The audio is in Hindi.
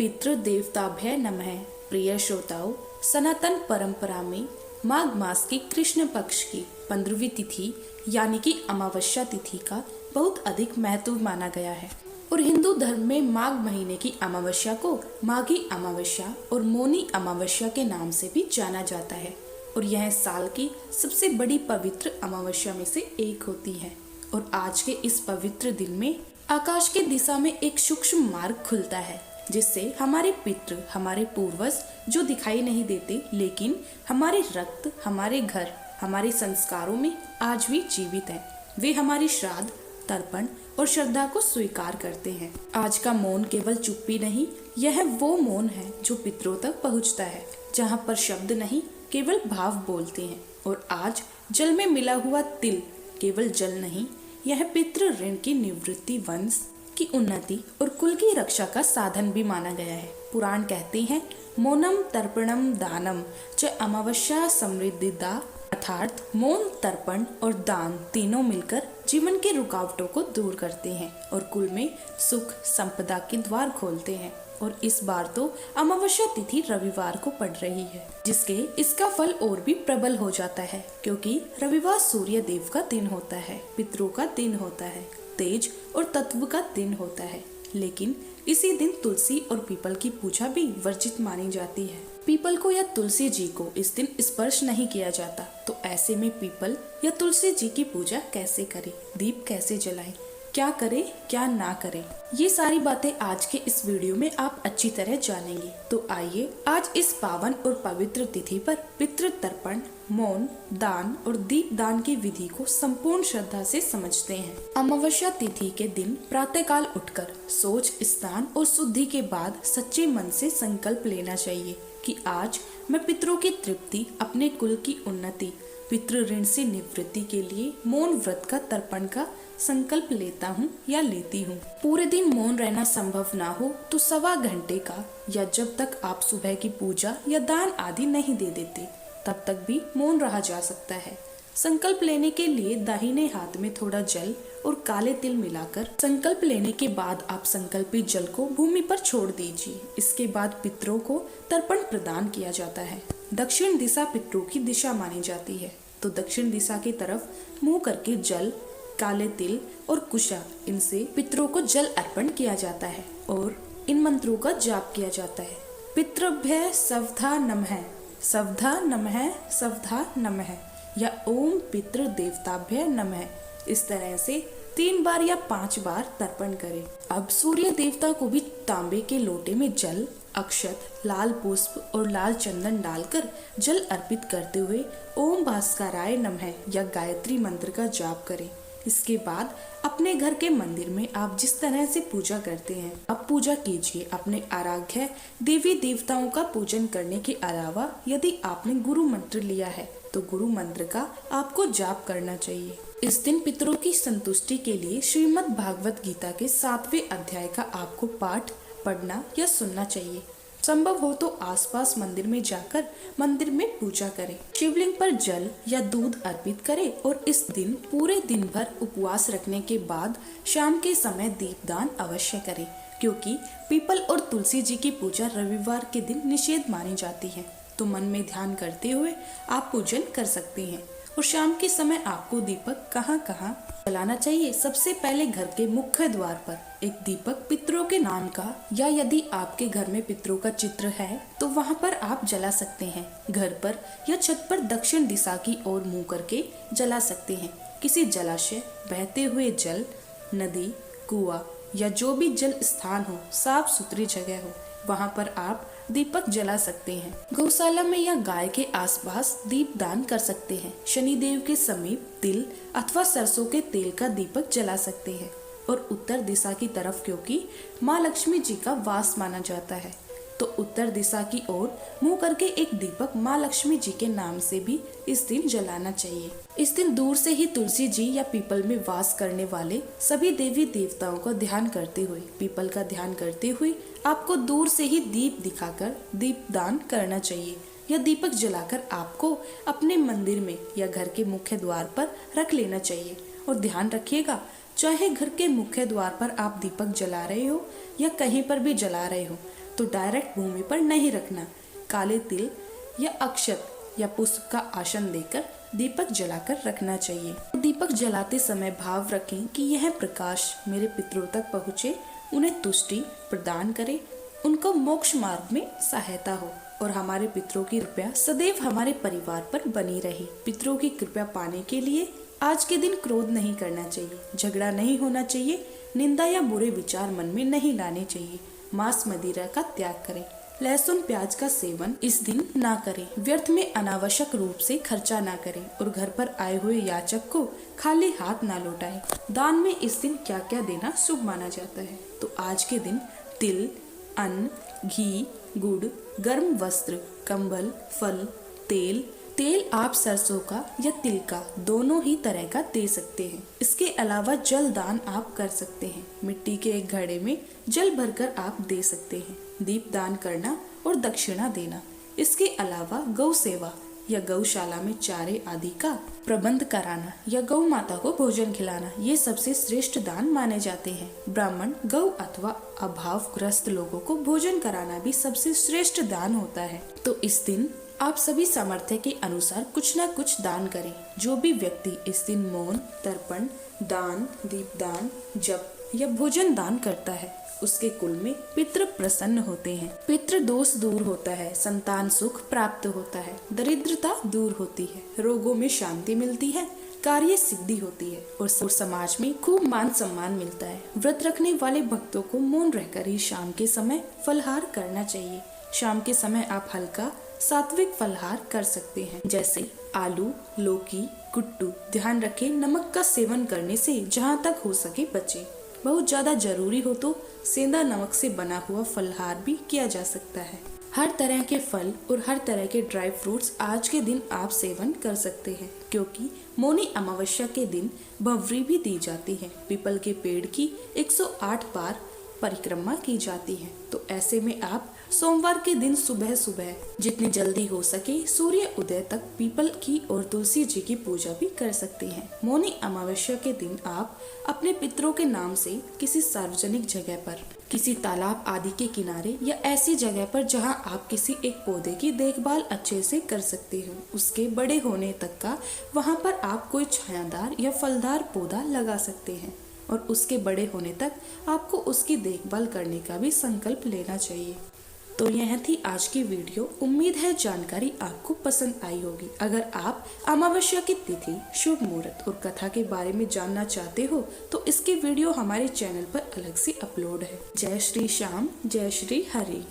पितृ देवताभ्य नमः। प्रिय श्रोताओं, सनातन परंपरा में माघ मास की कृष्ण पक्ष की 15वीं तिथि यानी कि अमावस्या तिथि का बहुत अधिक महत्व माना गया है और हिंदू धर्म में माघ महीने की अमावस्या को माघी अमावस्या और मौनी अमावस्या के नाम से भी जाना जाता है और यह साल की सबसे बड़ी पवित्र अमावस्या में से एक होती है। और आज के इस पवित्र दिन में आकाश के दिशा में एक सूक्ष्म मार्ग खुलता है जिससे हमारे पितृ, हमारे पूर्वज जो दिखाई नहीं देते लेकिन हमारे रक्त, हमारे घर, हमारे संस्कारों में आज भी जीवित हैं, वे हमारी श्राद्ध, तर्पण और श्रद्धा को स्वीकार करते हैं। आज का मौन केवल चुप्पी नहीं, यह वो मौन है जो पितरों तक पहुंचता है, जहाँ पर शब्द नहीं केवल भाव बोलते हैं। और आज जल में मिला हुआ तिल केवल जल नहीं, यह पितृ ऋण की निवृत्ति, वंश की उन्नति और कुल की रक्षा का साधन भी माना गया है। पुराण कहते हैं, मौनम तर्पणम दानम च अमावस्या समृद्धिदा, अर्थात मौन, तर्पण और दान तीनों मिलकर जीवन के रुकावटों को दूर करते हैं और कुल में सुख संपदा के द्वार खोलते हैं। और इस बार तो अमावस्या तिथि रविवार को पड़ रही है, जिसके इसका फल और भी प्रबल हो जाता है क्योंकि रविवार सूर्य देव का दिन होता है, पितरों का दिन होता है, तेज और तत्व का दिन होता है। लेकिन इसी दिन तुलसी और पीपल की पूजा भी वर्जित मानी जाती है। पीपल को या तुलसी जी को इस दिन स्पर्श नहीं किया जाता, तो ऐसे में पीपल या तुलसी जी की पूजा कैसे करें, दीप कैसे जलाएं, क्या करें क्या ना करें, ये सारी बातें आज के इस वीडियो में आप अच्छी तरह जानेंगे। तो आइए आज इस पावन और पवित्र तिथि पर पितृ तर्पण, मौन, दान और दीप दान की विधि को संपूर्ण श्रद्धा से समझते हैं। अमावस्या तिथि के दिन प्रातःकाल उठकर सोच, स्नान और शुद्धि के बाद सच्चे मन से संकल्प लेना चाहिए कि आज मैं पितरों की तृप्ति, अपने कुल की उन्नति, पितृ ऋण से निवृत्ति के लिए मौन व्रत का तर्पण का संकल्प लेता हूँ या लेती हूँ। पूरे दिन मौन रहना संभव ना हो तो सवा घंटे का, या जब तक आप सुबह की पूजा या दान आदि नहीं दे देते तब तक भी मौन रहा जा सकता है। संकल्प लेने के लिए दाहिने हाथ में थोड़ा जल और काले तिल मिलाकर संकल्प लेने के बाद आप संकल्पित जल को भूमि पर छोड़ दीजिए। इसके बाद पितरों को तर्पण प्रदान किया जाता है। दक्षिण दिशा पितरों की दिशा मानी जाती है, तो दक्षिण दिशा की तरफ मुंह करके जल, काले तिल और कुशा, इनसे पितरों को जल अर्पण किया जाता है और इन मंत्रों का जाप किया जाता है। पितृभ्य सवधा नमः, सवधा नमः, सवधा नमः, या ओम पितृ देवताभ्य नमः। इस तरह से 3 बार या 5 बार तर्पण करें। अब सूर्य देवता को भी तांबे के लोटे में जल, अक्षत, लाल पुष्प और लाल चंदन डालकर जल अर्पित करते हुए ओम भास्कराय नमः या गायत्री मंत्र का जाप करें। इसके बाद अपने घर के मंदिर में आप जिस तरह से पूजा करते हैं अब पूजा कीजिए। अपने आराध्य देवी देवताओं का पूजन करने के अलावा यदि आपने गुरु मंत्र लिया है तो गुरु मंत्र का आपको जाप करना चाहिए। इस दिन पितरों की संतुष्टि के लिए श्रीमद् भागवत गीता के 7वें अध्याय का आपको पाठ पढ़ना या सुनना चाहिए। संभव हो तो आसपास मंदिर में जाकर मंदिर में पूजा करें। शिवलिंग पर जल या दूध अर्पित करें और इस दिन पूरे दिन भर उपवास रखने के बाद शाम के समय दीपदान अवश्य करें, क्योंकि पीपल और तुलसी जी की पूजा रविवार के दिन निषेध मानी जाती है। तो मन में ध्यान करते हुए आप पूजन कर सकते हैं। और शाम के समय आपको दीपक कहाँ कहाँ जलाना चाहिए? सबसे पहले घर के मुख्य द्वार पर एक दीपक पितरों के नाम का, या यदि आपके घर में पितरों का चित्र है तो वहाँ पर आप जला सकते हैं। घर पर या छत पर दक्षिण दिशा की ओर मुंह करके जला सकते हैं। किसी जलाशय, बहते हुए जल, नदी, कुआं या जो भी जल स्थान हो, साफ सुथरी जगह हो, वहाँ पर आप दीपक जला सकते हैं। गौशाला में या गाय के आसपास दीप दान कर सकते हैं। शनिदेव के समीप तिल अथवा सरसों के तेल का दीपक जला सकते हैं। और उत्तर दिशा की तरफ, क्योंकि माँ लक्ष्मी जी का वास माना जाता है, तो उत्तर दिशा की ओर मुंह करके एक दीपक माँ लक्ष्मी जी के नाम से भी इस दिन जलाना चाहिए। इस दिन दूर से ही तुलसी जी या पीपल में वास करने वाले सभी देवी देवताओं का ध्यान करते हुए, पीपल का ध्यान करते हुए आपको दूर से ही दीप दिखाकर दीपदान करना चाहिए। यह दीपक जलाकर आपको अपने मंदिर में या घर के मुख्य द्वार पर रख लेना चाहिए। और ध्यान रखिएगा, चाहे घर के मुख्य द्वार पर आप दीपक जला रहे हो या कहीं पर भी जला रहे हो, तो डायरेक्ट भूमि पर नहीं रखना। काले तिल या अक्षत या पुष्प का आसन देकर दीपक जलाकर रखना चाहिए। दीपक जलाते समय भाव रखें कि यह प्रकाश मेरे पितरों तक पहुँचे, उन्हें तुष्टि प्रदान करे, उनको मोक्ष मार्ग में सहायता हो और हमारे पितरों की कृपा सदैव हमारे परिवार पर बनी रहे। पितरों की कृपा पाने के लिए आज के दिन क्रोध नहीं करना चाहिए, झगड़ा नहीं होना चाहिए, निंदा या बुरे विचार मन में नहीं लाने चाहिए। मांस मदिरा का त्याग करें, लहसुन प्याज का सेवन इस दिन ना करें, व्यर्थ में अनावश्यक रूप से खर्चा ना करें और घर पर आए हुए याचक को खाली हाथ ना लौटाएं। दान में इस दिन क्या क्या देना शुभ माना जाता है? तो आज के दिन तिल, अन्न, घी, गुड़, गर्म वस्त्र, कंबल, फल, तेल आप सरसों का या तिल का दोनों ही तरह का दे सकते हैं। इसके अलावा जल दान आप कर सकते हैं। मिट्टी के एक घड़े में जल भरकर आप दे सकते हैं। दीप दान करना और दक्षिणा देना। इसके अलावा गौ सेवा या गौशाला में चारे आदि का प्रबंध कराना या गौ माता को भोजन खिलाना, ये सबसे श्रेष्ठ दान माने जाते हैं। ब्राह्मण, गौ अथवा अभावग्रस्त लोगों को भोजन कराना भी सबसे श्रेष्ठ दान होता है। तो इस दिन आप सभी सामर्थ्य के अनुसार कुछ न कुछ दान करें। जो भी व्यक्ति इस दिन मौन, तर्पण दान, दीपदान, जप या भोजन दान करता है उसके कुल में पितृ प्रसन्न होते हैं, पितृ दोष दूर होता है, संतान सुख प्राप्त होता है, दरिद्रता दूर होती है, रोगों में शांति मिलती है, कार्य सिद्धि होती है और समाज में खूब मान सम्मान मिलता है। व्रत रखने वाले भक्तों को मौन रहकर ही शाम के समय फलहार करना चाहिए। शाम के समय आप हल्का सात्विक फलहार कर सकते हैं, जैसे आलू, लौकी, कुट्टू। ध्यान रखें, नमक का सेवन करने से जहाँ तक हो सके बचे। बहुत ज्यादा जरूरी हो तो सेंधा नमक से बना हुआ फलहार भी किया जा सकता है। हर तरह के फल और हर तरह के ड्राई फ्रूट्स आज के दिन आप सेवन कर सकते हैं, क्योंकि मौनी अमावस्या के दिन भवरी भी दी जाती है। पीपल के पेड़ की 108 बार परिक्रमा की जाती है। तो ऐसे में आप सोमवार के दिन सुबह सुबह जितनी जल्दी हो सके सूर्य उदय तक पीपल की और तुलसी जी की पूजा भी कर सकते हैं। मौनी अमावस्या के दिन आप अपने पितरों के नाम से किसी सार्वजनिक जगह पर, किसी तालाब आदि के किनारे या ऐसी जगह पर जहां आप किसी एक पौधे की देखभाल अच्छे से कर सकते हो, उसके बड़े होने तक का वहां पर आप कोई छायादार या फलदार पौधा लगा सकते हैं और उसके बड़े होने तक आपको उसकी देखभाल करने का भी संकल्प लेना चाहिए। तो यह थी आज की वीडियो। उम्मीद है जानकारी आपको पसंद आई होगी। अगर आप अमावस्या की तिथि, शुभ मुहूर्त और कथा के बारे में जानना चाहते हो तो इसकी वीडियो हमारे चैनल पर अलग से अपलोड है। जय श्री श्याम, जय श्री हरि।